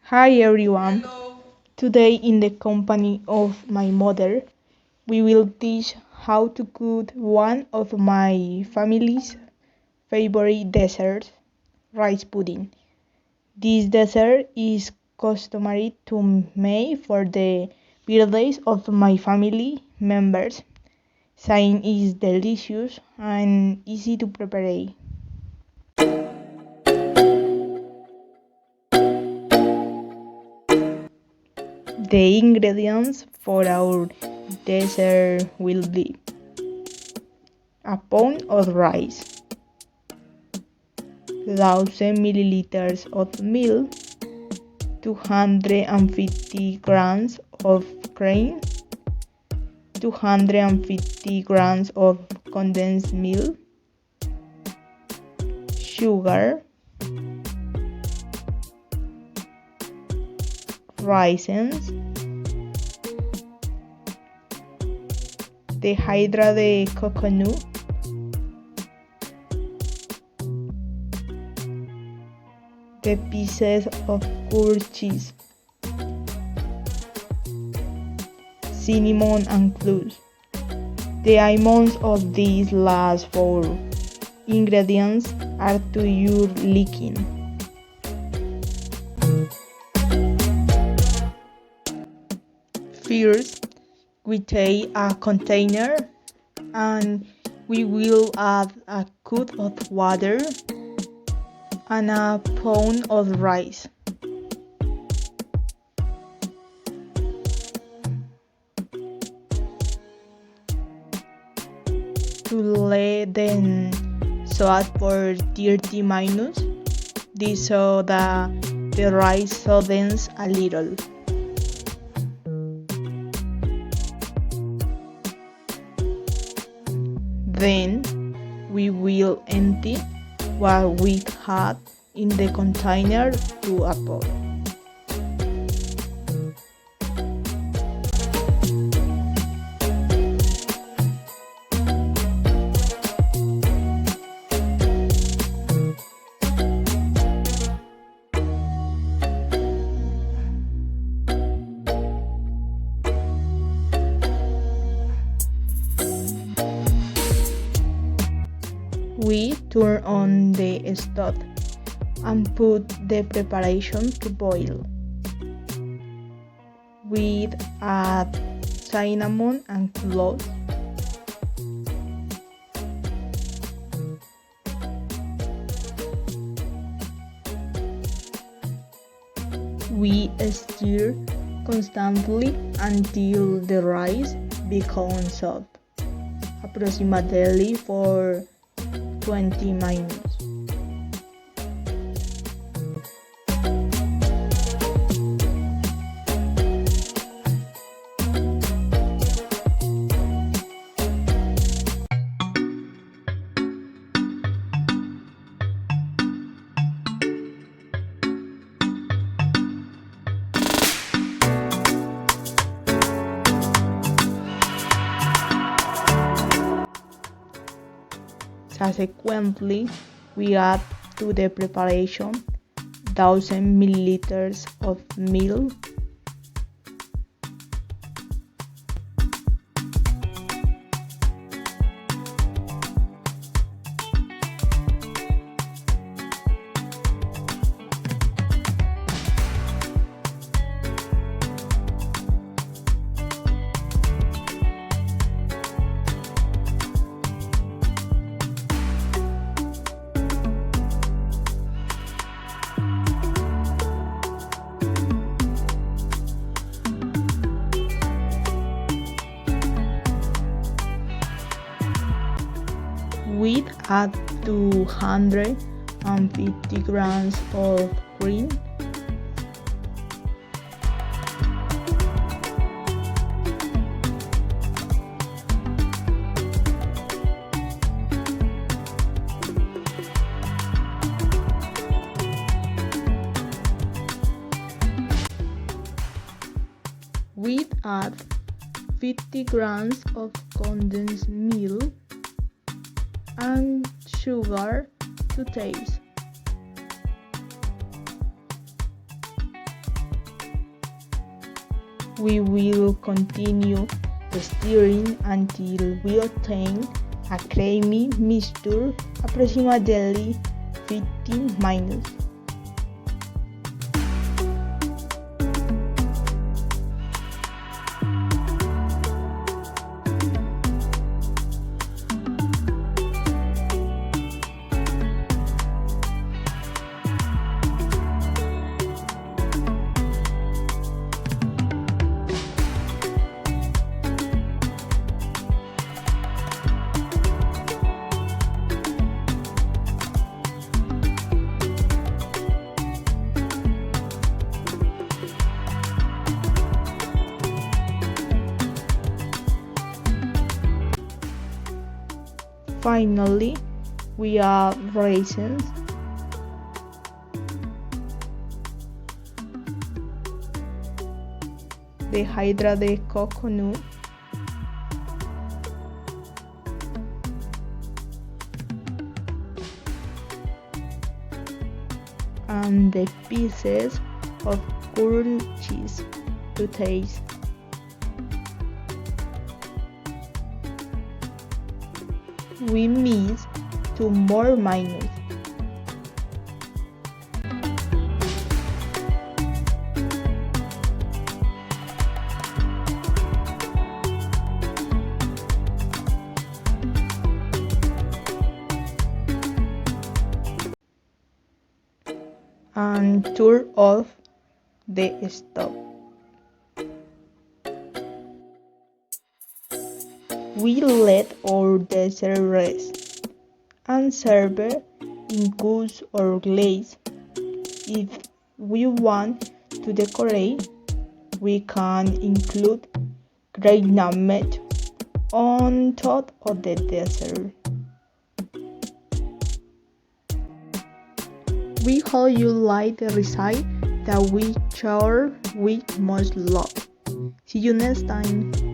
Hi everyone. Hello. Today in the company of my mother, we will teach how to cook one of my family's favorite desserts, rice pudding. This dessert is customary to make for the birthdays of my family members. Saying is delicious and easy to prepare. The ingredients for our dessert will be a pound of rice, 1000 milliliters of milk, 250 grams of cream, 250 grams of condensed milk, sugar, raisins, dehydrated coconut, the pieces of curd cheese, cinnamon and cloves. The amounts of these last four ingredients are to your liking. First, we take a container and we will add a cup of water and a pound of rice. To let them soak for 30 minutes, this so that the rice softens a little. Then we will empty what we had in the container to a pot. We turn on the stove and put the preparation to boil. We add cinnamon and cloves. We stir constantly until the rice becomes soft, approximately for 20 minutes. Subsequently, we add to the preparation 1000 milliliters of milk, we add 250 grams of cream, we add 50 grams of condensed milk and sugar to taste. We will continue stirring until we obtain a creamy mixture, approximately 15 minutes. Finally, we add raisins, dehydrated coconut, and the pieces of curd cheese to taste. We mix 2 more minutes. And turn off the stove. We let our dessert rest and serve in cups or glaze. If we want to decorate, we can include grated nutmeg on top of the dessert. We hope you like the recipe that we share with much love. See you next time.